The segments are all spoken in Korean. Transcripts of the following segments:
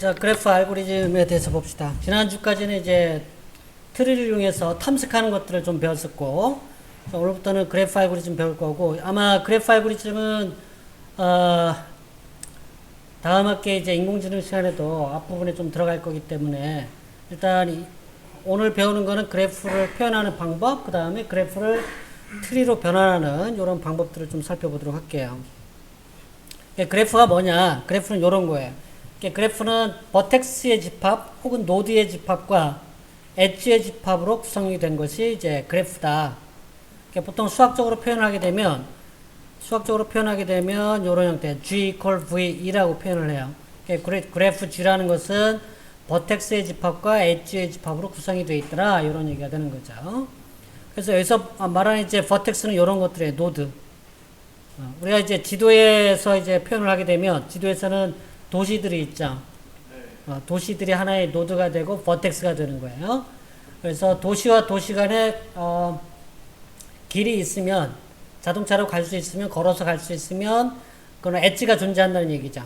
자, 그래프 알고리즘에 대해서 봅시다. 지난주까지는 이제 트리를 이용해서 탐색하는 것들을 좀 배웠었고, 자, 오늘부터는 그래프 알고리즘 배울 거고, 아마 그래프 알고리즘은, 다음 학기에 이제 인공지능 시간에도 앞부분에 좀 들어갈 거기 때문에, 일단 오늘 배우는 거는 그래프를 표현하는 방법, 그 다음에 그래프를 트리로 변환하는 이런 방법들을 좀 살펴보도록 할게요. 그래프가 뭐냐? 그래프는 이런 거예요. 그래프는 버텍스의 집합 혹은 노드의 집합과 엣지의 집합으로 구성이 된 것이 이제 그래프다. 보통 수학적으로 표현하게 되면 이런 형태 G equal V이라고 표현을 해요. 그래프 G라는 것은 버텍스의 집합과 엣지의 집합으로 구성이 되어 있더라. 이런 얘기가 되는 거죠. 그래서 여기서 말하는 이제 버텍스는 이런 것들이에요. 노드. 우리가 이제 지도에서 이제 표현을 하게 되면 지도에서는 도시들이 있죠. 도시들이 하나의 노드가 되고 버텍스가 되는 거예요. 그래서 도시와 도시 간에 길이 있으면 자동차로 갈 수 있으면 걸어서 갈 수 있으면 그건 엣지가 존재한다는 얘기죠.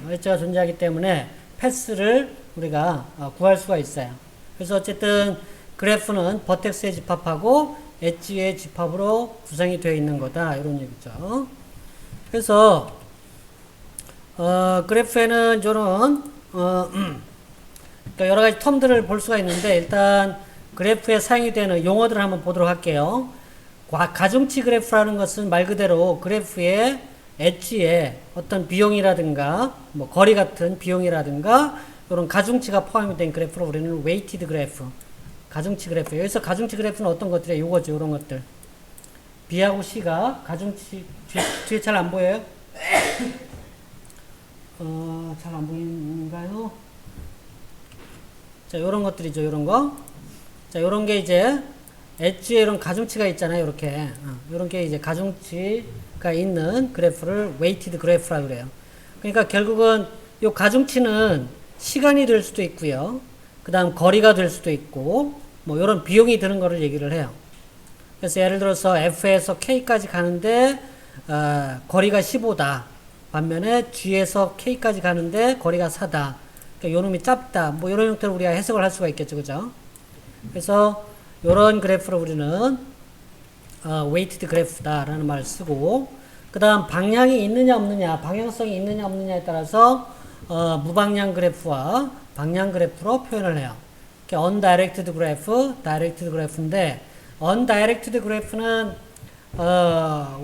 엣지가 존재하기 때문에 패스를 우리가 구할 수가 있어요. 그래서 어쨌든 그래프는 버텍스의 집합하고 엣지의 집합으로 구성이 되어 있는 거다 이런 얘기죠. 그래서 그래프에는 저는 여러 가지 텀들을 볼 수가 있는데 일단 그래프에 사용이 되는 용어들을 한번 보도록 할게요. 가중치 그래프라는 것은 말 그대로 그래프의 엣지에 어떤 비용이라든가 뭐 거리 같은 비용이라든가 이런 가중치가 포함이 된 그래프를 우리는 웨이티드 그래프, 가중치 그래프. 여기서 가중치 그래프는 어떤 것들이에요? 요거죠, 이런 것들. B하고 C가 가중치 뒤에 잘 안 보여요? 잘 안 보이는가요? 자, 요런 것들이죠, 요런 거. 자, 요런 게 이제 엣지에 이런 가중치가 있잖아요, 요렇게. 요런 게 이제 가중치가 있는 그래프를 웨이티드 그래프라고 그래요. 그러니까 결국은 요 가중치는 시간이 될 수도 있고요. 그 다음 거리가 될 수도 있고, 뭐 요런 비용이 드는 거를 얘기를 해요. 그래서 예를 들어서 F에서 K까지 가는데, 거리가 15다. 반면에 G에서 K까지 가는데 거리가 4다. 그러니까 요 놈이 짧다. 뭐 이런 형태로 우리가 해석을 할 수가 있겠죠. 그죠? 그래서 요런 그래프를 우리는 웨이티드 그래프다라는 말을 쓰고, 그 다음 방향이 있느냐 없느냐, 방향성이 있느냐 없느냐에 따라서 무방향 그래프와 방향 그래프로 표현을 해요. undirected graph, directed graph인데 undirected graph는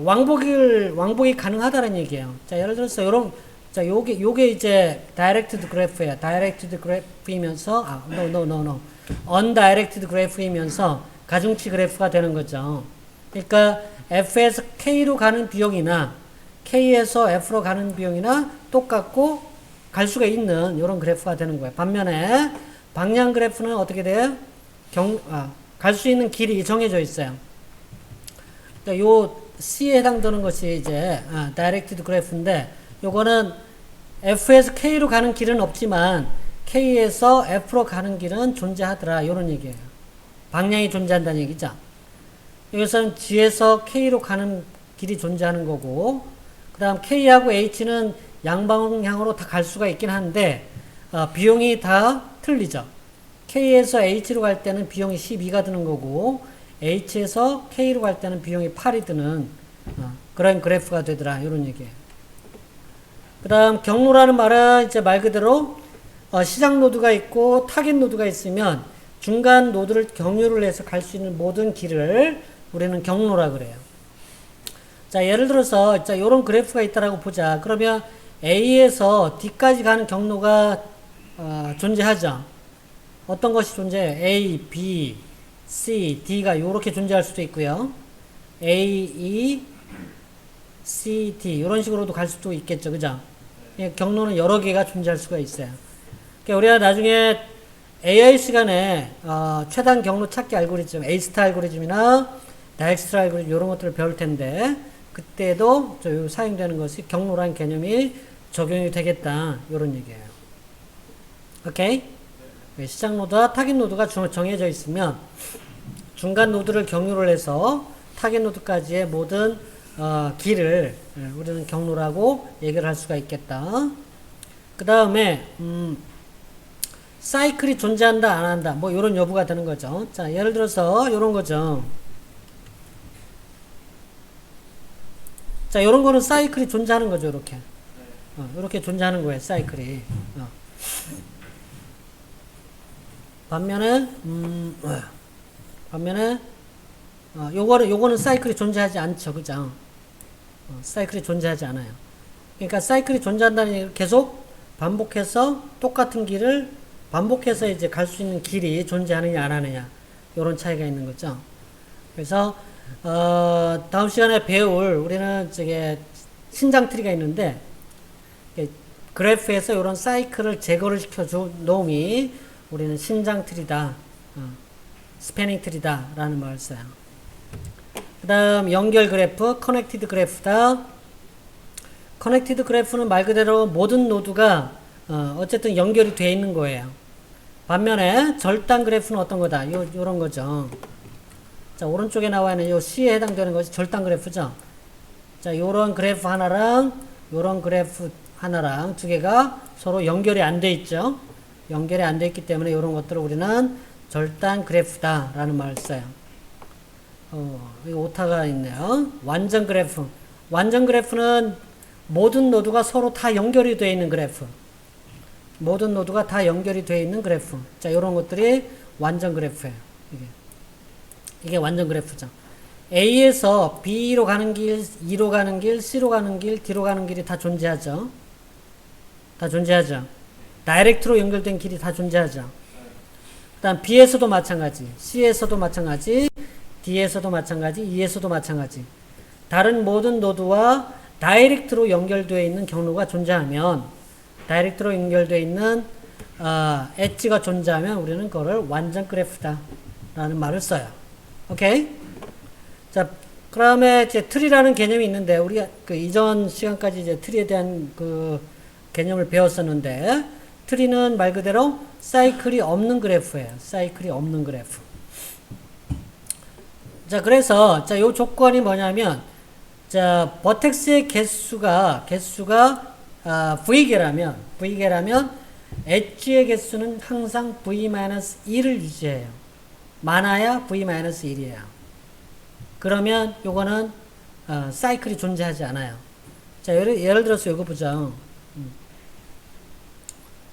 왕복이 가능하다는 얘기예요. 자, 예를 들어서 자, 요게 이제 directed graph예요. directed graph이면서, no. undirected graph이면서 가중치 그래프가 되는 거죠. 그러니까 F에서 K로 가는 비용이나 K에서 F로 가는 비용이나 똑같고 갈 수가 있는 이런 그래프가 되는 거예요. 반면에 방향 그래프는 어떻게 돼요? 갈 수 있는 길이 정해져 있어요. 그러니까 요 C에 해당되는 것이 이제 directed graph인데 요거는 F에서 K로 가는 길은 없지만 K에서 F로 가는 길은 존재하더라 이런 얘기예요. 방향이 존재한다는 얘기죠. 여기서는 G에서 K로 가는 길이 존재하는 거고, 그 다음 K하고 H는 양방향으로 다 갈 수가 있긴 한데 비용이 다 틀리죠. K에서 H로 갈 때는 비용이 12가 드는 거고 H에서 K로 갈 때는 비용이 8이 드는 그런 그래프가 되더라 이런 얘기예요. 그 다음 경로라는 말은 이제 말 그대로 시작 노드가 있고 타겟 노드가 있으면 중간 노드를 경유를 해서 갈 수 있는 모든 길을 우리는 경로라 그래요. 자, 예를 들어서 자, 요런 그래프가 있다라고 보자. 그러면 A에서 D까지 가는 경로가 존재하죠. 어떤 것이 존재해요? A, B, C, D가 요렇게 존재할 수도 있고요. A, E, C, D 이런 식으로도 갈 수도 있겠죠. 그죠? 경로는 여러 개가 존재할 수가 있어요. 그러니까 우리가 나중에 AI 시간에 최단 경로 찾기 알고리즘, A-스타 알고리즘이나 다이엑스트라 알고리즘 이런 것들을 배울 텐데 그때도 사용되는 것이 경로라는 개념이 적용이 되겠다 이런 얘기예요. 오케이? 시작 노드와 타겟 노드가 정해져 있으면 중간 노드를 경유를 해서 타겟 노드까지의 모든 길을 우리는 경로라고 얘기를 할 수가 있겠다. 그 다음에 사이클이 존재한다, 안 한다. 뭐, 요런 여부가 되는 거죠. 자, 예를 들어서, 요런 거죠. 자, 요런 거는 사이클이 존재하는 거죠, 요렇게. 요렇게 존재하는 거예요, 사이클이. 반면에, 요거는 사이클이 존재하지 않죠, 그죠? 사이클이 존재하지 않아요. 그러니까 사이클이 존재한다는 얘기를 계속 반복해서 똑같은 길을 반복해서 이제 갈 수 있는 길이 존재하느냐 안 하느냐 요런 차이가 있는 거죠. 그래서 다음 시간에 배울 우리는 저게 신장 트리가 있는데 그래프에서 이런 사이클을 제거를 시켜준 놈이 우리는 신장 트리다, 스패닝 트리다 라는 말을 써요. 그 다음 연결 그래프, 커넥티드 그래프다. 커넥티드 그래프는 말 그대로 모든 노드가 어쨌든 연결이 되어 있는 거예요. 반면에 절단 그래프는 어떤 거다? 요런 거죠. 자, 오른쪽에 나와 있는 요 C에 해당되는 것이 절단 그래프죠. 자, 요런 그래프 하나랑 요런 그래프 하나랑 두 개가 서로 연결이 안 돼 있죠. 연결이 안 돼 있기 때문에 요런 것들을 우리는 절단 그래프다 라는 말을 써요. 여기 오타가 있네요. 완전 그래프. 완전 그래프는 모든 노드가 서로 다 연결이 되어 있는 그래프. 모든 노드가 다 연결이 되어 있는 그래프. 자, 요런 것들이 완전 그래프예요. 이게 완전 그래프죠. A에서 B로 가는 길, E로 가는 길, C로 가는 길, D로 가는 길이 다 존재하죠. 다 존재하죠. 다이렉트로 연결된 길이 다 존재하죠. 그 다음 B에서도 마찬가지, C에서도 마찬가지, D에서도 마찬가지, E에서도 마찬가지. 다른 모든 노드와 다이렉트로 연결되어 있는 경로가 존재하면, 다이렉트로 연결되어 있는 엣지가 존재하면 우리는 그거를 완전 그래프다 라는 말을 써요. 오케이? 자, 그 다음에 이제 트리라는 개념이 있는데, 우리가 그 이전 시간까지 이제 트리에 대한 그 개념을 배웠었는데, 트리는 말 그대로 사이클이 없는 그래프예요. 사이클이 없는 그래프. 자, 그래서, 자, 요 조건이 뭐냐면, 자, 버텍스의 개수가 V개라면, 엣지의 개수는 항상 V-1을 유지해요. 많아야 V-1이에요. 그러면 요거는, 사이클이 존재하지 않아요. 자, 예를 들어서 요거 보죠.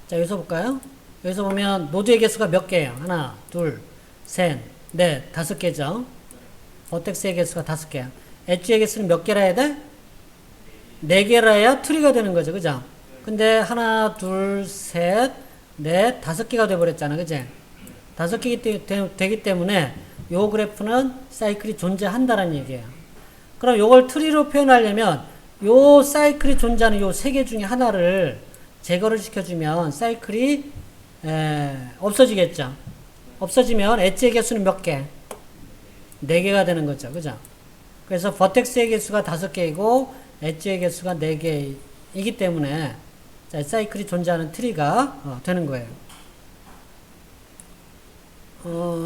자, 여기서 볼까요? 여기서 보면 노드의 개수가 몇 개예요? 하나, 둘, 셋, 넷, 다섯 개죠. 버텍스의 개수가 다섯 개야. 엣지의 개수는 몇 개라 해야 돼? 네 개라 해야 트리가 되는 거죠. 그죠? 근데 하나, 둘, 셋, 넷, 다섯 개가 돼버렸잖아. 그지? 다섯 개기 되기 때문에 요 그래프는 사이클이 존재한다는 얘기예요. 그럼 요걸 트리로 표현하려면 요 사이클이 존재하는 요 세 개 중에 하나를 제거를 시켜주면 사이클이 없어지겠죠. 없어지면 엣지의 개수는 몇 개? 4개가 되는 거죠. 그죠? 그래서 버텍스의 개수가 5개이고 엣지의 개수가 4개이기 때문에 자, 사이클이 존재하는 트리가 되는 거예요.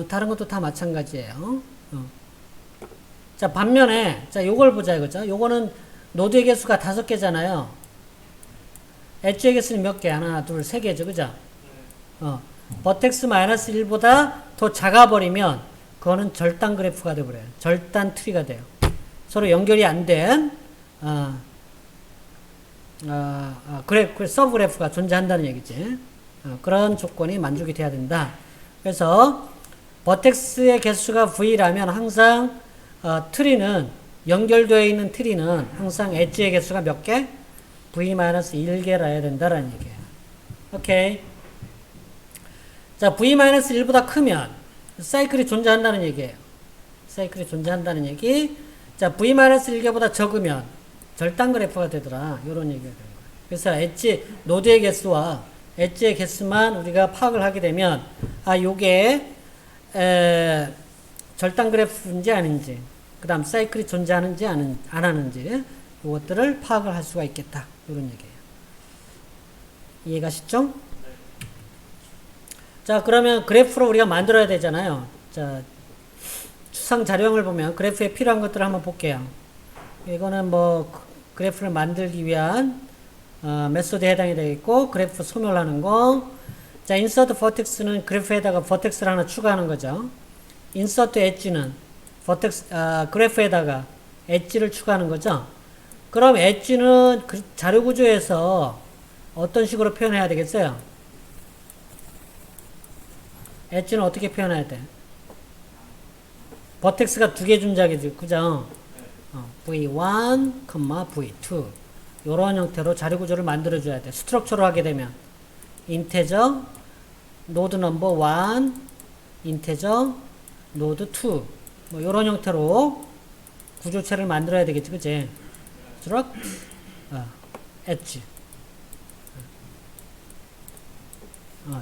다른 것도 다 마찬가지예요. 자, 반면에 자, 요걸 보자 이거죠. 요거는 노드의 개수가 5개잖아요. 엣지의 개수는 몇 개? 하나, 둘, 세 개죠. 그죠? 버텍스 마이너스 1보다 더 작아버리면 그거는 절단 그래프가 되어버려요. 절단 트리가 돼요. 서로 연결이 안 된 서브 그래프가 존재한다는 얘기지. 그런 조건이 만족이 돼야 된다. 그래서 버텍스의 개수가 V라면 항상 트리는 연결되어 있는 트리는 항상 엣지의 개수가 몇 개? V-1개라 해야 된다라는 얘기예요. 오케이. 자, V-1보다 크면 사이클이 존재한다는 얘기예요. 사이클이 존재한다는 얘기. 자, V-1개보다 적으면 절단 그래프가 되더라. 이런 얘기가 되는 거예요. 그래서 노드의 개수와 엣지의 개수만 우리가 파악을 하게 되면 요게 절단 그래프인지 아닌지, 그 다음 사이클이 존재하는지 안 하는지 이것들을 파악을 할 수가 있겠다. 이런 얘기예요. 이해가시죠? 자, 그러면 그래프를 우리가 만들어야 되잖아요. 자, 추상 자료형을 보면 그래프에 필요한 것들을 한번 볼게요. 이거는 뭐 그래프를 만들기 위한 메소드에 해당이 되겠고, 그래프 소멸하는 거, 자, insert vertex는 그래프에다가 vertex를 하나 추가하는 거죠. insert edge는 그래프에다가 엣지를 추가하는 거죠. 그럼 엣지는 그 자료 구조에서 어떤 식으로 표현해야 되겠어요? 엣지는 어떻게 표현해야 돼? 버텍스가 두 개 존재하게 그죠? V1, V2 이런 형태로 자료 구조를 만들어 줘야 돼. 스트럭처로 하게 되면 인테저, 노드 넘버 1, 인테저, 노드 2 뭐 이런 형태로 구조체를 만들어야 되겠지, 그치? 스트럭, 엣지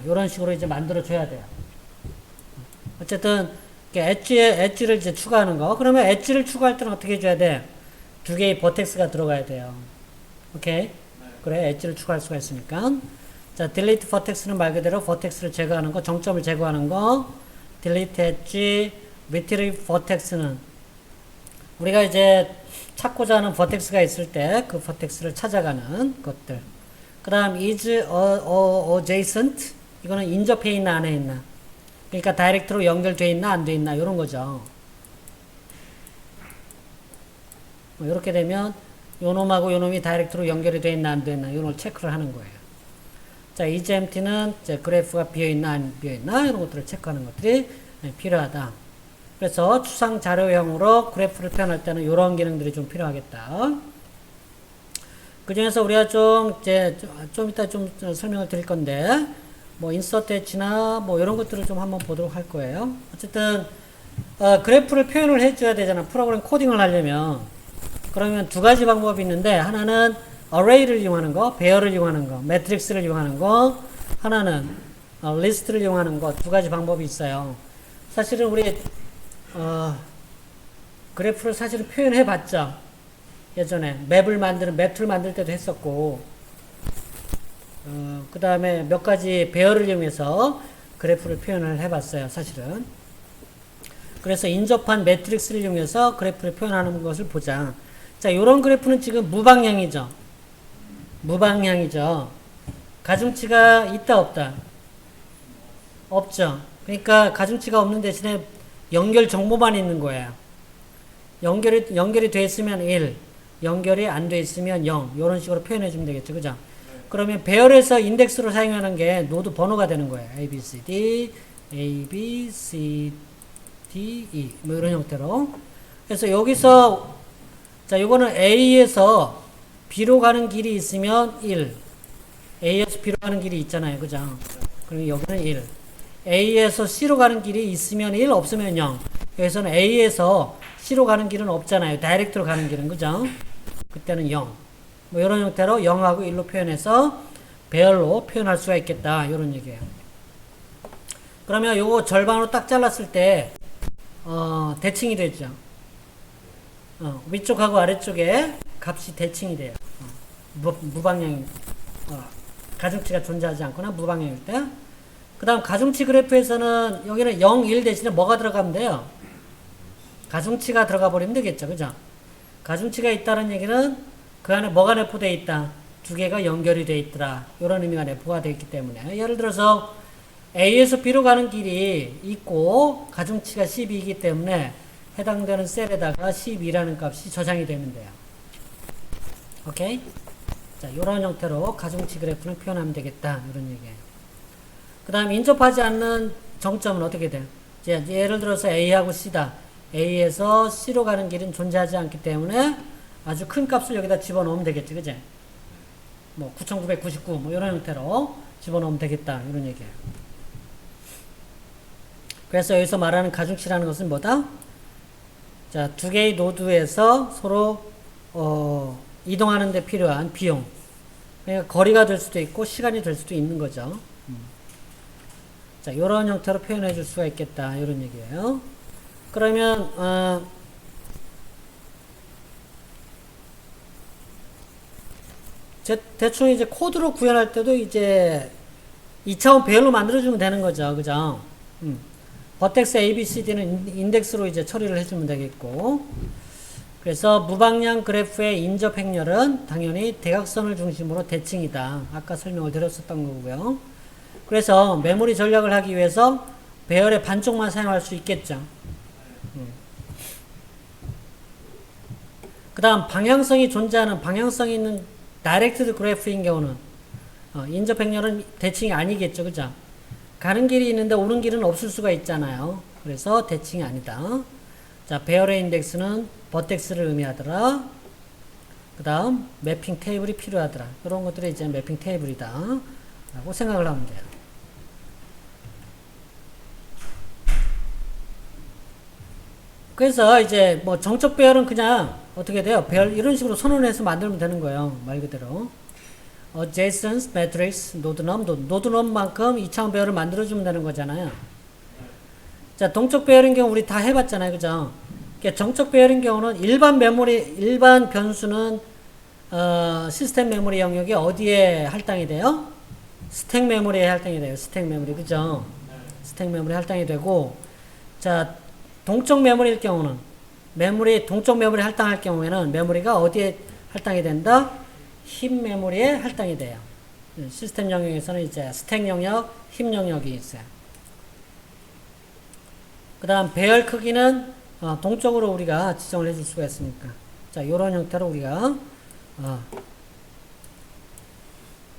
이런 식으로 이제 만들어 줘야 돼요. 어쨌든 엣지를 이제 추가하는 거. 그러면 엣지를 추가할 때는 어떻게 해줘야 돼? 두 개의 버텍스가 들어가야 돼요. 오케이? 그래, 엣지를 추가할 수가 있으니까. 자, delete vertex는 말 그대로 vertex를 제거하는 거, 정점을 제거하는 거. delete edge, retrieve vertex는 우리가 이제 찾고자 하는 vertex가 있을 때 그 vertex를 찾아가는 것들. 그 다음 is adjacent 이거는 인접해 있나 안에 있나. 그러니까 다이렉트로 연결돼 있나 안 돼 있나 이런 거죠. 뭐 이렇게 되면 요놈하고 요놈이 다이렉트로 연결이 돼 있나 안 돼 있나 이런 걸 체크를 하는 거예요. 자, is empty는 이제 그래프가 비어 있나 안 비어 있나 이런 것들을 체크하는 것들이 필요하다. 그래서 추상 자료형으로 그래프를 표현할 때는 이런 기능들이 좀 필요하겠다. 그 중에서 우리가 좀 이따 좀 설명을 드릴 건데, 뭐, 인서트 엣지나 뭐, 이런 것들을 좀 한번 보도록 할 거예요. 어쨌든, 그래프를 표현을 해줘야 되잖아. 프로그램 코딩을 하려면. 그러면 두 가지 방법이 있는데, 하나는 array를 이용하는 거, 배열을 이용하는 거, 매트릭스를 이용하는 거, 하나는 리스트를 이용하는 거, 두 가지 방법이 있어요. 사실은 우리, 그래프를 사실은 표현해 봤죠. 예전에 맵 툴 만들 때도 했었고, 그 다음에 몇 가지 배열을 이용해서 그래프를 표현을 해봤어요, 사실은. 그래서 인접한 매트릭스를 이용해서 그래프를 표현하는 것을 보자. 자, 요런 그래프는 지금 무방향이죠. 무방향이죠. 가중치가 있다, 없다? 없죠. 그러니까 가중치가 없는 대신에 연결 정보만 있는 거예요. 연결이 돼 있으면 1, 연결이 안 돼 있으면 0. 이런 식으로 표현해 주면 되겠죠. 그죠? 그러면 배열에서 인덱스로 사용하는 게 노드 번호가 되는 거예요. A, B, C, D, A, B, C, D, E. 뭐 이런 형태로. 그래서 여기서, 자, 요거는 A에서 B로 가는 길이 있으면 1. A에서 B로 가는 길이 있잖아요. 그죠? 그러면 여기는 1. A에서 C로 가는 길이 있으면 1, 없으면 0. 여기서는 A에서 C로 가는 길은 없잖아요. 다이렉트로 가는 길은. 그죠? 그때는 0. 뭐 이런 형태로 0하고 1로 표현해서 배열로 표현할 수가 있겠다. 이런 얘기예요. 그러면 요거 절반으로 딱 잘랐을 때 대칭이 되죠. 위쪽하고 아래쪽에 값이 대칭이 돼요. 무방향 가중치가 존재하지 않거나 무방향일 때. 그 다음 가중치 그래프에서는 여기는 0, 1 대신에 뭐가 들어가면 돼요? 가중치가 들어가 버리면 되겠죠. 그죠? 가중치가 있다는 얘기는 그 안에 뭐가 내포되어 있다? 두 개가 연결이 되어 있더라. 이런 의미가 내포가 되어 있기 때문에. 예를 들어서 A에서 B로 가는 길이 있고 가중치가 12이기 때문에 해당되는 셀에다가 12라는 값이 저장이 되면 돼요. 오케이? 자, 이런 형태로 가중치 그래프는 표현하면 되겠다. 이런 얘기예요. 그 다음 인접하지 않는 정점은 어떻게 돼요? 예를 들어서 A하고 C다. A에서 C로 가는 길은 존재하지 않기 때문에 아주 큰 값을 여기다 집어넣으면 되겠지. 그지? 뭐 9999 뭐 이런 형태로 집어넣으면 되겠다. 이런 얘기예요. 그래서 여기서 말하는 가중치라는 것은 뭐다? 자, 두 개의 노드에서 서로 이동하는 데 필요한 비용. 그러니까 거리가 될 수도 있고 시간이 될 수도 있는 거죠. 자, 이런 형태로 표현해 줄 수가 있겠다. 이런 얘기예요. 그러면 대충 이제 코드로 구현할 때도 이제 2차원 배열로 만들어주면 되는 거죠. 그죠? 버텍스 A, B, C, D는 인덱스로 이제 처리를 해주면 되겠고. 그래서 무방향 그래프의 인접 행렬은 당연히 대각선을 중심으로 대칭이다. 아까 설명을 드렸었던 거고요. 그래서 메모리 전략을 하기 위해서 배열의 반쪽만 사용할 수 있겠죠. 그 다음 방향성이 존재하는 방향성이 있는 다이렉트드 그래프인 경우는 인접 행렬은 대칭이 아니겠죠. 그죠? 가는 길이 있는데 오는 길은 없을 수가 있잖아요. 그래서 대칭이 아니다. 자, 배열의 인덱스는 버텍스를 의미하더라. 그 다음 매핑 테이블이 필요하더라. 이런 것들이 이제 매핑 테이블이다 라고 생각을 하면 돼요. 그래서 이제 뭐 정적 배열은 그냥 어떻게 돼요? 배열 이런 식으로 선언해서 만들면 되는 거예요. 말 그대로. adjacent matrix 노드넘만큼 2차원 배열을 만들어주면 되는 거잖아요. 자, 동적 배열인 경우 우리 다 해봤잖아요. 그죠? 그러니까 정적 배열인 경우는 일반 변수는 시스템 메모리 영역이 어디에 할당이 돼요? 스택 메모리에 할당이 돼요. 스택 메모리. 그죠? 스택 메모리 할당이 되고, 자, 동적 메모리일 경우는 동적 메모리 할당할 경우에는 메모리가 어디에 할당이 된다? 힙 메모리에 할당이 돼요. 시스템 영역에서는 이제 스택 영역, 힙 영역이 있어요. 그 다음 배열 크기는 동적으로 우리가 지정을 해줄 수가 있으니까. 자, 요런 형태로 우리가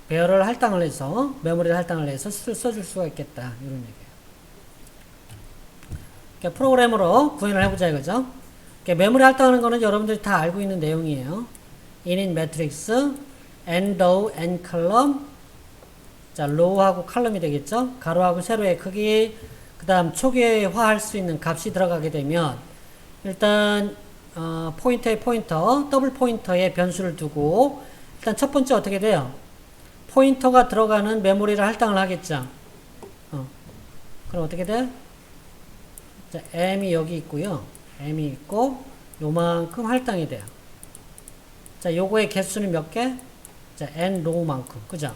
배열을 할당을 해서 메모리를 할당을 해서 써줄 수가 있겠다. 이런 얘기예요. 그러니까 프로그램으로 구현을 해보자 이거죠. 그러니까 메모리 할당하는 거는 여러분들이 다 알고 있는 내용이에요. init matrix, n row, n column. 자, row하고 컬럼이 되겠죠. 가로하고 세로의 크기. 그 다음 초기화할 수 있는 값이 들어가게 되면 일단 포인터에 포인터, 더블 포인터에 변수를 두고 일단 첫 번째 어떻게 돼요? 포인터가 들어가는 메모리를 할당을 하겠죠. 그럼 어떻게 돼? 자, m이 여기 있고요. m이 있고 요만큼 할당이 돼요. 자, 요거의 개수는 몇 개? 자, n row만큼. 그죠?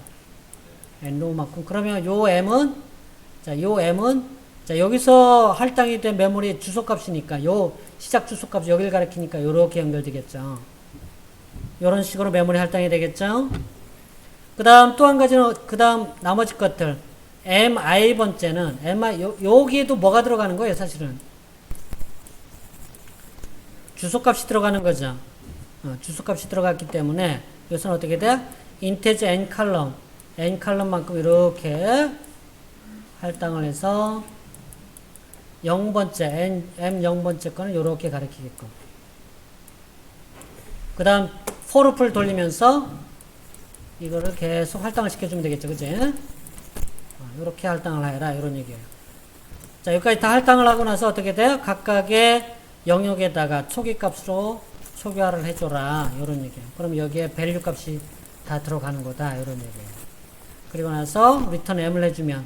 n row만큼. 그러면 요 m은 자, 여기서 할당이 된 메모리 주소값이니까 요 시작 주소값 여기를 가리키니까 요렇게 연결되겠죠. 요런 식으로 메모리 할당이 되겠죠. 그 다음 또 한 가지는 그 다음 나머지 것들 mi 번째는 여기에도 뭐가 들어가는 거예요? 사실은 주소값이 들어가는 거죠. 주소값이 들어갔기 때문에 이것은 어떻게 돼? 인테저 n 컬럼만큼 이렇게 할당을 해서 0번째 m 0번째 거는 이렇게 가리키게끔. 그 다음 for를 돌리면서 이거를 계속 할당을 시켜주면 되겠죠. 그지? 이렇게 할당을 해라 이런 얘기예요. 자, 여기까지 다 할당을 하고 나서 어떻게 돼요? 각각의 영역에다가 초기값으로 초기화를 해줘라 이런 얘기예요. 그럼 여기에 밸류 값이 다 들어가는 거다 이런 얘기예요. 그리고 나서 return m을 해주면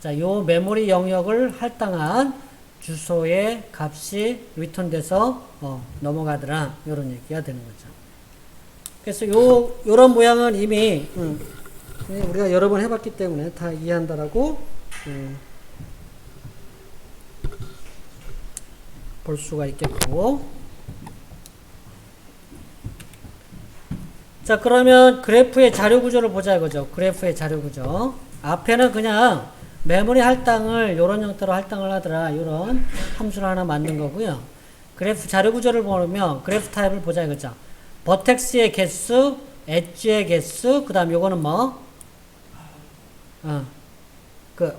자, 요 메모리 영역을 할당한 주소의 값이 리턴 돼서 넘어가더라 이런 얘기가 되는 거죠. 그래서 요런 모양은 이미 우리가 여러 번 해봤기 때문에 다 이해한다라고 볼 수가 있겠고. 자, 그러면 그래프의 자료 구조를 보자 이거죠. 그래프의 자료 구조. 앞에는 그냥 메모리 할당을 요런 형태로 할당을 하더라 요런 함수를 하나 만든 거고요. 그래프 자료 구조를 보면 그래프 타입을 보자 이거죠. 버텍스의 개수, 엣지의 개수, 그 다음 요거는 뭐? 그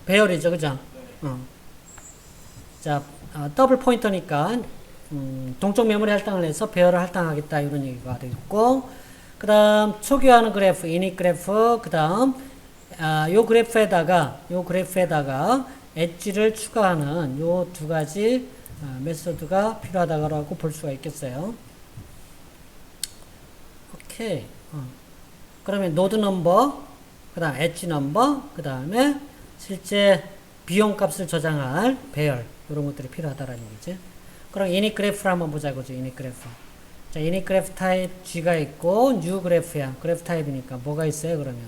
배열이죠. 그죠? 자, 더블 포인터니까 동쪽 메모리 할당을 해서 배열을 할당하겠다 이런 얘기가 되겠고, 그 다음 초기화하는 그래프, 이닛 그래프, 그 다음 요 그래프에다가 엣지를 추가하는 요 두 가지 메소드가 필요하다고 볼 수가 있겠어요. 오케이. 그러면 노드 넘버, 그 다음 엣지 넘버, 그 다음에 실제 비용 값을 저장할 배열, 이런 것들이 필요하다라는 얘기지. 그럼 이닛 그래프를 한번 보자고죠. 이닛 그래프. 자, 이닛 그래프 타입 G가 있고 뉴 그래프야. 그래프 타입이니까 뭐가 있어요? 그러면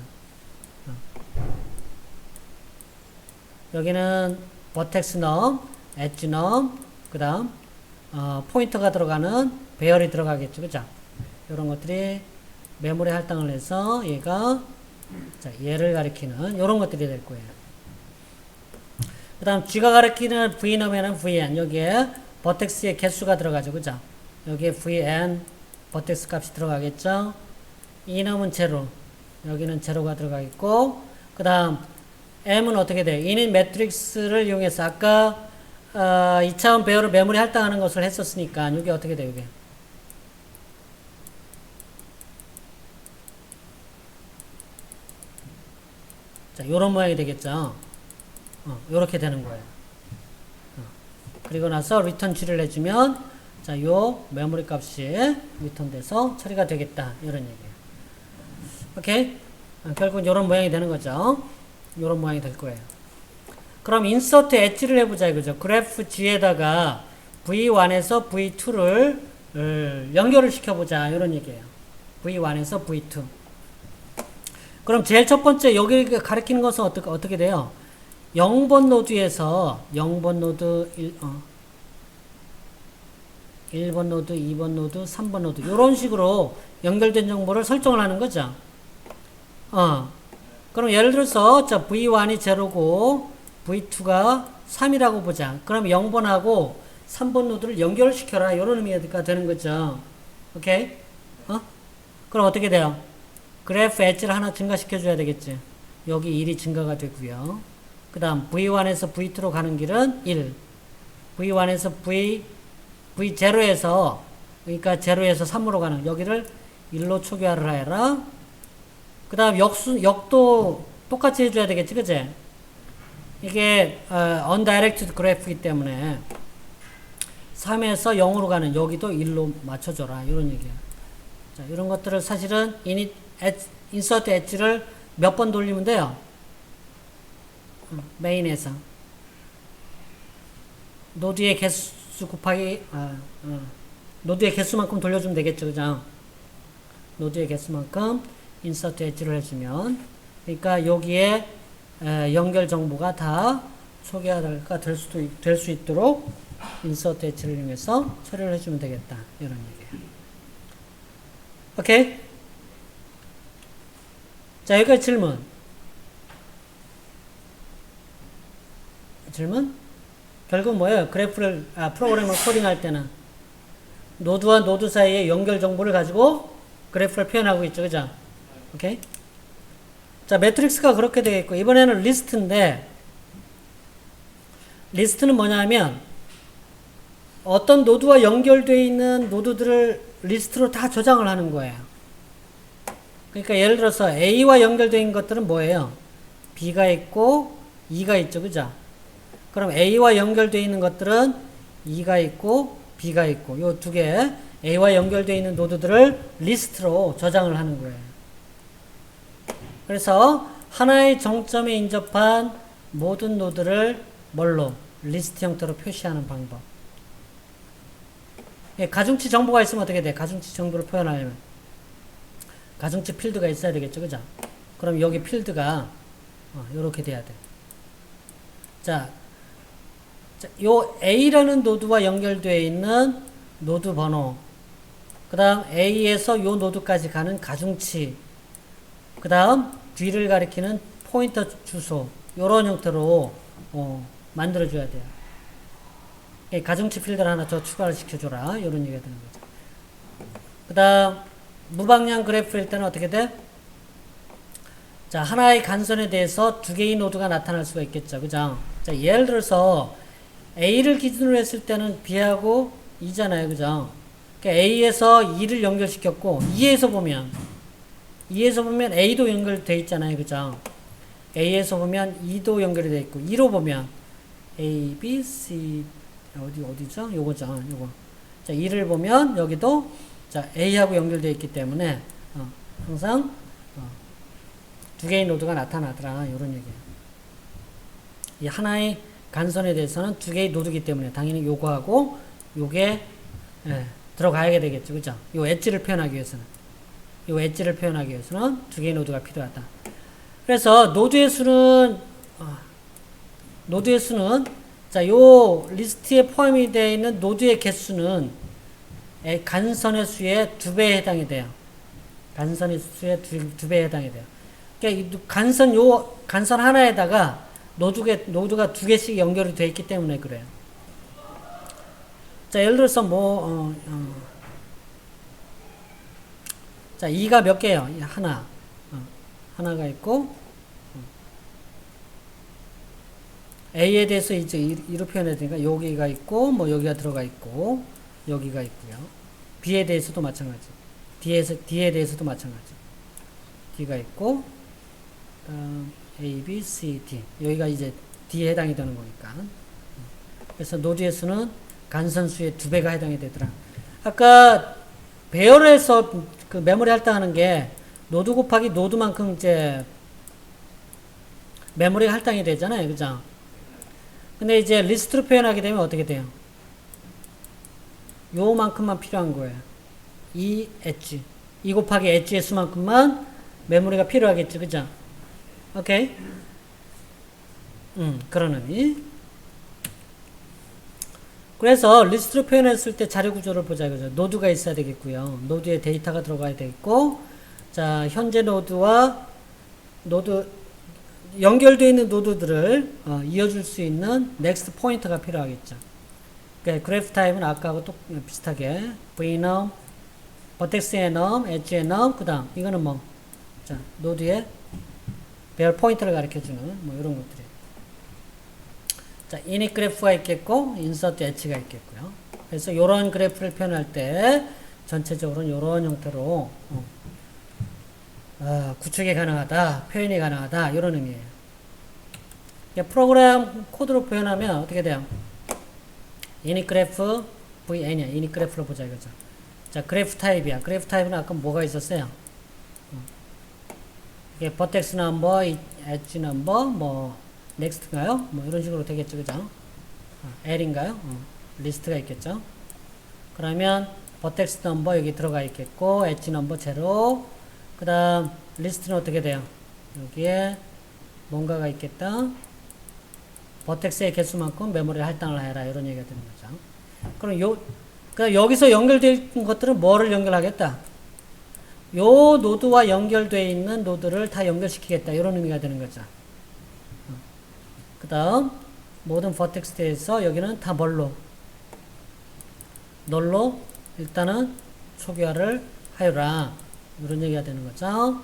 여기는 버텍스 넘, 엣지 넘, 그 다음 포인터가 들어가는 배열이 들어가겠죠. 그죠? 이런 것들이 메모리 할당을 해서 얘가 자, 얘를 가리키는 이런 것들이 될 거예요. 그 다음 G가 가리키는 V놈에는 Vn 여기에 버텍스의 개수가 들어가죠. 그죠? 여기에 Vn 버텍스 값이 들어가겠죠. 이놈은 제로, 여기는 제로가 들어가겠고, 그 다음 M은 어떻게 돼요? 이는 매트릭스를 이용해서 아까 2차원 배열을 메모리 할당하는 것을 했었으니까 이게 어떻게 돼요? 이게 자, 요런 모양이 되겠죠. 요렇게 되는 거예요. 그리고 나서 return G를 해주면 자, 요 메모리 값이 return 돼서 처리가 되겠다. 이런 얘기예요. 오케이? 결국 요런 모양이 되는 거죠. 요런 모양이 될 거예요. 그럼 insert 엣지를 해보자 이거죠. 그래프 G에다가 V1에서 V2를 연결을 시켜보자. 이런 얘기예요. V1에서 V2. 그럼 제일 첫 번째 여기 가리키는 것은 어떻게 돼요? 0번 노드에서 0번 노드 1번 노드, 2번 노드, 3번 노드 이런 식으로 연결된 정보를 설정을 하는 거죠. 그럼 예를 들어서 자 V1이 0고 V2가 3이라고 보자. 그럼 0번하고 3번 노드를 연결시켜라. 이런 의미가 되는 거죠. 오케이? 그럼 어떻게 돼요? 그래프 엣지를 하나 증가시켜 줘야 되겠지. 여기 1이 증가가 되고요. 그 다음 V1에서 V2로 가는 길은 1. V1에서 V0에서 그러니까 0에서 3으로 가는 여기를 1로 초기화를 해라. 그 다음 역도 똑같이 해줘야 되겠지, 그치? 이게 undirected graph이기 때문에 3에서 0으로 가는 여기도 1로 맞춰줘라. 이런 얘기야. 자, 이런 것들을 사실은 insert 엣지를 몇 번 돌리면 돼요? 메인에서 노드의 개수 곱하기 노드의 개수만큼 돌려주면 되겠죠, 그죠? 노드의 개수만큼 insert 엣지를 해주면 그러니까 여기에 연결 정보가 다 초기화가 될 수 있도록 insert 엣지를 이용해서 처리를 해주면 되겠다. 이런 얘기예요. 오케이? 자, 여기까지 질문? 결국 뭐예요? 프로그램을 코딩할 때는 노드와 노드 사이의 연결 정보를 가지고 그래프를 표현하고 있죠. 그죠? 오케이? 자, 매트릭스가 그렇게 되겠고, 이번에는 리스트인데, 리스트는 뭐냐면, 어떤 노드와 연결되어 있는 노드들을 리스트로 다 저장을 하는 거예요. 그러니까 예를 들어서 A와 연결되어 있는 것들은 뭐예요? B가 있고, E가 있죠. 그죠? 그럼 A와 연결되어 있는 것들은 E가 있고, B가 있고, 요 두 개, A와 연결되어 있는 노드들을 리스트로 저장을 하는 거예요. 그래서 하나의 정점에 인접한 모든 노드를 뭘로? 리스트 형태로 표시하는 방법. 가중치 정보가 있으면 어떻게 돼? 가중치 정보를 표현하려면 가중치 필드가 있어야 되겠죠. 그죠? 그럼 여기 필드가 이렇게 돼야 돼. 자, 요 A라는 노드와 연결되어 있는 노드 번호, 그 다음 A에서 요 노드까지 가는 가중치, 그 다음 뒤를 가리키는 포인터 주소, 요런 형태로 만들어줘야 돼요. 가중치 필드를 하나 더 추가를 시켜줘라. 요런 얘기가 되는 거죠. 그 다음 무방향 그래프일 때는 어떻게 돼? 자, 하나의 간선에 대해서 두 개의 노드가 나타날 수가 있겠죠. 그죠? 자, 예를 들어서 A를 기준으로 했을 때는 B하고 E잖아요. 그죠? 그러니까 A에서 E를 연결시켰고, E에서 보면 A도 연결되어 있잖아요. 그죠? A에서 보면 E도 연결이 되어 있고, E로 보면 A, B, C, 어디죠? 요거죠. 요거. 자, E를 보면 여기도 자, A하고 연결되어 있기 때문에 항상 두 개의 노드가 나타나더라. 이런 얘기예요. 이 하나의 간선에 대해서는 두 개의 노드이기 때문에 당연히 요거하고 요게 들어가야 되겠죠. 그죠? 요 엣지를 표현하기 위해서는 두 개의 노드가 필요하다. 그래서 노드의 수는 자, 요 리스트에 포함이 되어 있는 노드의 개수는 간선의 수의 2배에 해당이 돼요. 간선의 수의 2배에 해당이 돼요. 그러니까 간선 하나에다가 노드가 두 개씩 연결이 되어 있기 때문에 그래요. 자, 예를 들어서 자, 2가 몇 개예요? 하나. 하나가 있고, A에 대해서 이제 이렇게 표현해야 되니까 여기가 있고, 뭐 여기가 들어가 있고, 여기가 있고요. B에 대해서도 마찬가지. D에 대해서도 마찬가지. D가 있고, A, B, C, D. 여기가 이제 D에 해당이 되는 거니까. 그래서 노드에서는 간선수의 2배가 해당이 되더라. 아까 배열에서 그 메모리 할당하는 게 노드 곱하기 노드만큼 이제 메모리가 할당이 되잖아요. 그죠? 근데 이제 리스트로 표현하게 되면 어떻게 돼요? 요만큼만 필요한 거예요. 이 엣지. 2 곱하기 엣지의 수만큼만 메모리가 필요하겠죠. 그죠? 오케이? 그런 의미. 그래서 리스트로 표현했을 때 자료 구조를 보자 이거죠. 노드가 있어야 되겠고요. 노드에 데이터가 들어가야 되겠고, 자, 현재 노드와 연결되어 있는 노드들을 이어줄 수 있는 넥스트 포인터가 필요하겠죠. 그러니까 그래프 타입은 아까하고 또 비슷하게 vnum, vertex enum, edge enum, 그 다음 이거는 뭐, 자, 노드의 배열 포인터를 가리켜주는 뭐 이런 것들이에요. 자, init 그래프가 있겠고, insert 엣지가 있겠고요. 그래서 이런 그래프를 표현할 때 전체적으로는 이런 형태로 구축이 가능하다, 표현이 가능하다 이런 의미예요. 프로그램 코드로 표현하면 어떻게 돼요? init 그래프 vn이야. init 그래프로 보자 이거죠. 자, 그래프 타입이야. 그래프 타입은 아까 뭐가 있었어요? 이게 vertex number, edge number, 뭐 넥스트인가요? 뭐 이런 식으로 되겠죠. 그죠? L인가요? 리스트가 있겠죠. 그러면 vertex number 여기 들어가 있겠고, edge number 0. 그 다음 리스트는 어떻게 돼요? 여기에 뭔가가 있겠다. vertex의 개수만큼 메모리를 할당을 해라. 이런 얘기가 되는 거죠. 그럼 그러니까 여기서 연결된 것들은 뭐를 연결하겠다? 요 노드와 연결되어 있는 노드를 다 연결시키겠다. 이런 의미가 되는 거죠. 그 다음 모든 vertex에서 여기는 다 뭘로? 널로 일단은 초기화를 하여라. 이런 얘기가 되는 거죠.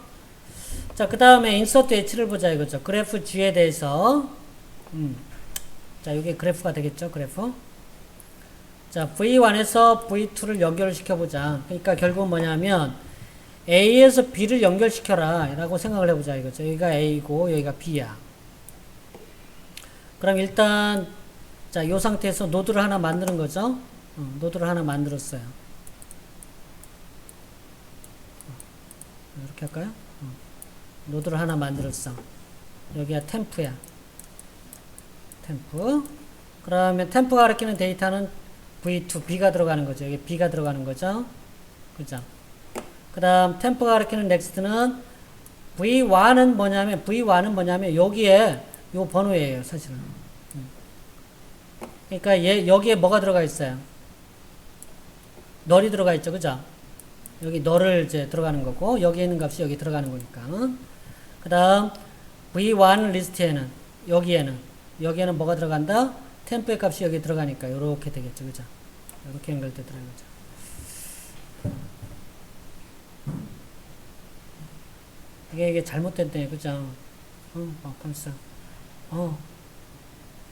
자, 그 다음에 insert h를 보자 이거죠. 그래프 G에 대해서 자, 이게 그래프가 되겠죠. 그래프. 자, V1에서 V2를 연결시켜 보자. 그러니까 결국은 뭐냐면 A에서 B를 연결시켜라 라고 생각을 해보자 이거죠. 여기가 A고 여기가 B야. 그럼 일단 자, 이 상태에서 노드를 하나 만드는 거죠. 노드를 하나 만들었어요. 이렇게 할까요? 노드를 하나 만들었어. 여기가 템프야. 템프. 그러면 템프가 가리키는 데이터는 V2, B가 들어가는 거죠. 여기 B가 들어가는 거죠. 그죠? 그 다음 템프가 가리키는 넥스트는 V1은 뭐냐면 여기에 요 번호예요. 사실은. 그러니까 여기에 뭐가 들어가 있어요? 널이 들어가 있죠. 그죠? 여기 널을 이제 들어가는 거고 여기에 있는 값이 여기 들어가는 거니까. 그 다음 V1 리스트에는 여기에는 뭐가 들어간다? 템프의 값이 여기 들어가니까 이렇게 되겠죠. 그죠? 이렇게 연결되더라고요. 이게 잘못됐네. 그죠? 감사.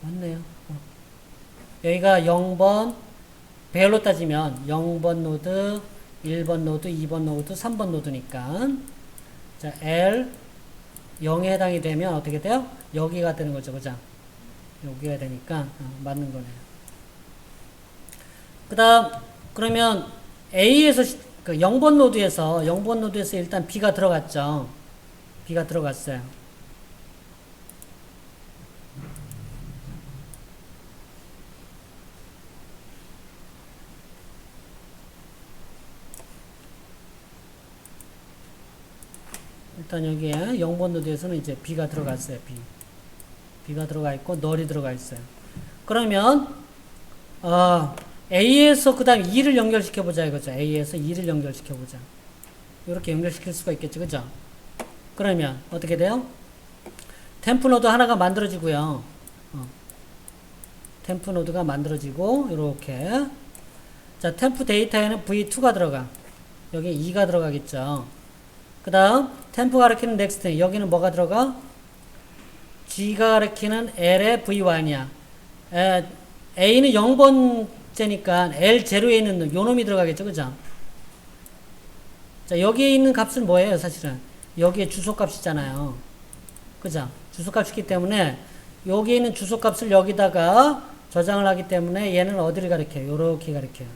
맞네요. 여기가 0번, 배열로 따지면 0번 노드, 1번 노드, 2번 노드, 3번 노드니까. 자, L, 0에 해당이 되면 어떻게 돼요? 여기가 되는 거죠. 그죠? 여기가 되니까, 맞는 거네요. 그 다음, 그러면 A에서, 그 0번 노드에서 일단 B가 들어갔죠. B가 들어갔어요. 일단 여기에 0번 노드에서는 이제 B가 들어갔어요. B가 들어가 있고 널이 들어가 있어요. 그러면 A에서 그 다음 2를 연결시켜 보자 이거죠. A에서 2를 연결시켜 보자. 이렇게 연결시킬 수가 있겠죠. 그죠? 그러면 어떻게 돼요? 템프 노드 하나가 만들어지고요. 템프 노드가 만들어지고 이렇게 자 템프 데이터에는 V2가 들어가 여기 2가 들어가겠죠. 그 다음 템프 가리키는 넥스트 여기는 뭐가 들어가? G가 가리키는 L의 V1이야. A는 0번째니까 L0에 있는 요 놈이 들어가겠죠. 그죠? 자 여기에 있는 값은 뭐예요? 사실은 여기에 주소값이잖아요. 그죠? 주소값이기 때문에 여기 있는 주소값을 여기다가 저장을 하기 때문에 얘는 어디를 가리켜요? 요렇게 가리켜요.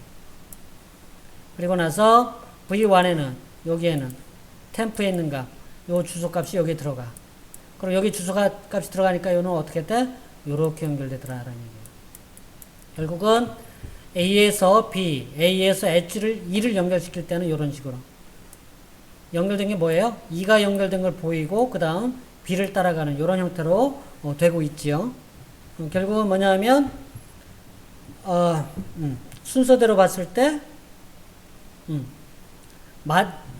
그리고 나서 V1에는 여기에는 템프에 있는 값, 요 주소값이 여기에 들어가. 그럼 여기 주소값이 들어가니까 요는 어떻게 돼? 요렇게 연결되더라라는 얘기예요. 결국은 A에서 B, A에서 H를 2를 연결시킬 때는 요런 식으로. 연결된 게 뭐예요? 2가 연결된 걸 보이고 그 다음 B를 따라가는 요런 형태로 되고 있지요. 결국은 뭐냐면 순서대로 봤을 때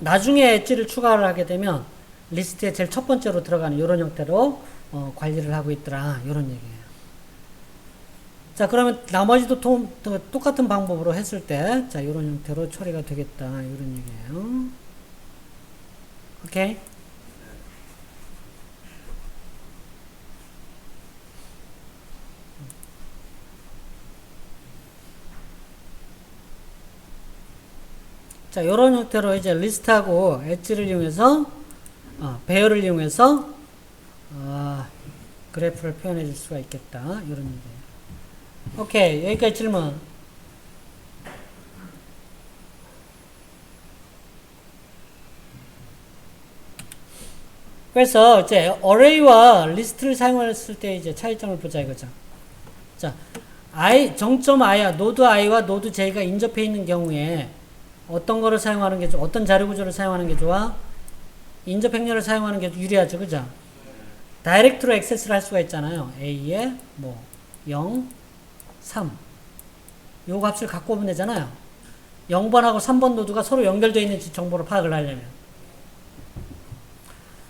나중에 엣지를 추가를 하게 되면 리스트에 제일 첫 번째로 들어가는 이런 형태로 관리를 하고 있더라 이런 얘기예요. 자 그러면 나머지도 똑같은 방법으로 했을 때 자 이런 형태로 처리가 되겠다 이런 얘기예요. 오케이. 자, 요런 형태로 이제 리스트하고 엣지를 이용해서, 배열을 이용해서, 그래프를 표현해 줄 수가 있겠다. 이런 얘기예요. 오케이. 여기까지 질문. 그래서 이제 array와 리스트를 사용했을 때 이제 차이점을 보자 이거죠. 자, 정점 i야, 노드 i와 노드 j가 인접해 있는 경우에 어떤 거를 사용하는 게 좋아? 어떤 자료 구조를 사용하는 게 좋아? 인접 행렬을 사용하는 게 유리하죠. 그죠? 다이렉트로 액세스를 할 수가 있잖아요. A에 뭐 0, 3. 요 값을 갖고 오면 되잖아요. 0번하고 3번 노드가 서로 연결되어 있는지 정보를 파악을 하려면.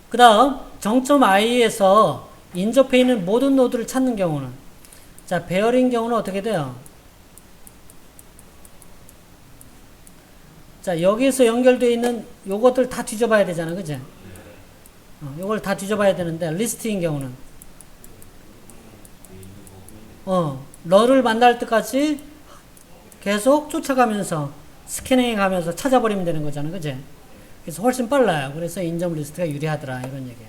그 다음 정점 i에서 인접해 있는 모든 노드를 찾는 경우는 자 배열인 경우는 어떻게 돼요? 자, 여기에서 연결되어 있는 요것들 다 뒤져봐야 되잖아. 그지? 요걸 다 뒤져봐야 되는데, 리스트인 경우는. 너를 만날 때까지 계속 쫓아가면서, 스캐닝해 가면서 찾아버리면 되는 거잖아. 그지? 그래서 훨씬 빨라요. 그래서 인접 리스트가 유리하더라. 이런 얘기야.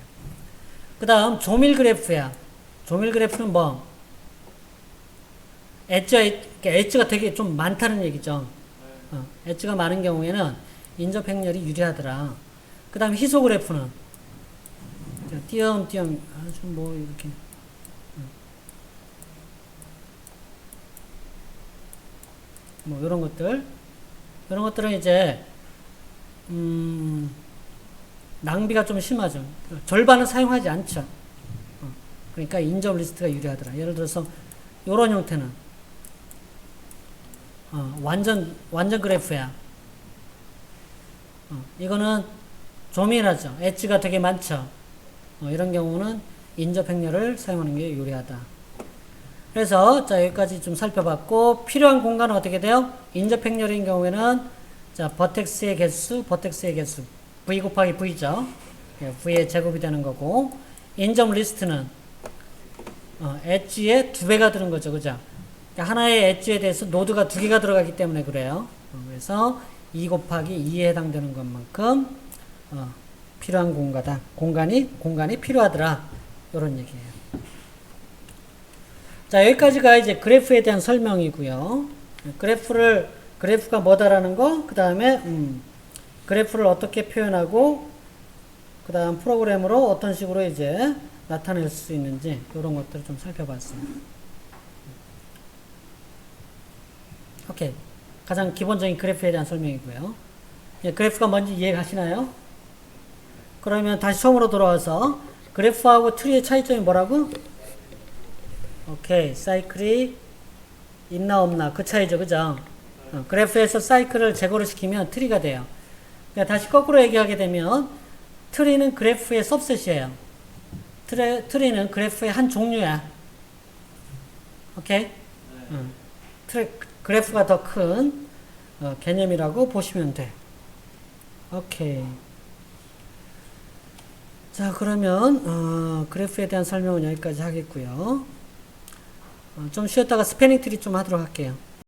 그 다음, 조밀 그래프야. 조밀 그래프는 뭐? 엣지가 되게 좀 많다는 얘기죠. 엣지가 많은 경우에는 인접 행렬이 유리하더라. 그 다음 희소 그래프는 띄엄띄엄 아주 뭐 이렇게 뭐 이런 것들은 이제 낭비가 좀 심하죠. 절반은 사용하지 않죠. 그러니까 인접 리스트가 유리하더라. 예를 들어서 이런 형태는 완전 그래프야. 이거는 조밀하죠. 엣지가 되게 많죠. 이런 경우는 인접 행렬을 사용하는 게 유리하다. 그래서 자 여기까지 좀 살펴봤고 필요한 공간은 어떻게 돼요? 인접 행렬인 경우에는 자 버텍스의 개수 v 곱하기 v죠. v의 제곱이 되는 거고 인접 리스트는 엣지의 2배가 드는 거죠. 그죠? 하나의 엣지에 대해서 노드가 2개가 들어가기 때문에 그래요. 그래서 2 곱하기 2에 해당되는 것만큼 필요한 공간이 필요하더라. 이런 얘기예요. 자, 여기까지가 이제 그래프에 대한 설명이고요. 그래프가 뭐다라는 거, 그 다음에 그래프를 어떻게 표현하고, 그 다음 프로그램으로 어떤 식으로 이제 나타낼 수 있는지 이런 것들을 좀 살펴봤습니다. 오케이. 가장 기본적인 그래프에 대한 설명이고요. 예, 그래프가 뭔지 이해가시나요? 그러면 다시 처음으로 돌아와서 그래프하고 트리의 차이점이 뭐라고? 오케이. 사이클이 있나 없나 그 차이죠. 그죠? 그래프에서 사이클을 제거를 시키면 트리가 돼요. 그러니까 다시 거꾸로 얘기하게 되면 트리는 그래프의 सब셋이에요. 트리는 그래프의 한 종류야. 오케이? 그래프가 더 큰 개념이라고 보시면 돼. 오케이. 자, 그러면 그래프에 대한 설명은 여기까지 하겠고요. 좀 쉬었다가 스패닝 트리 좀 하도록 할게요.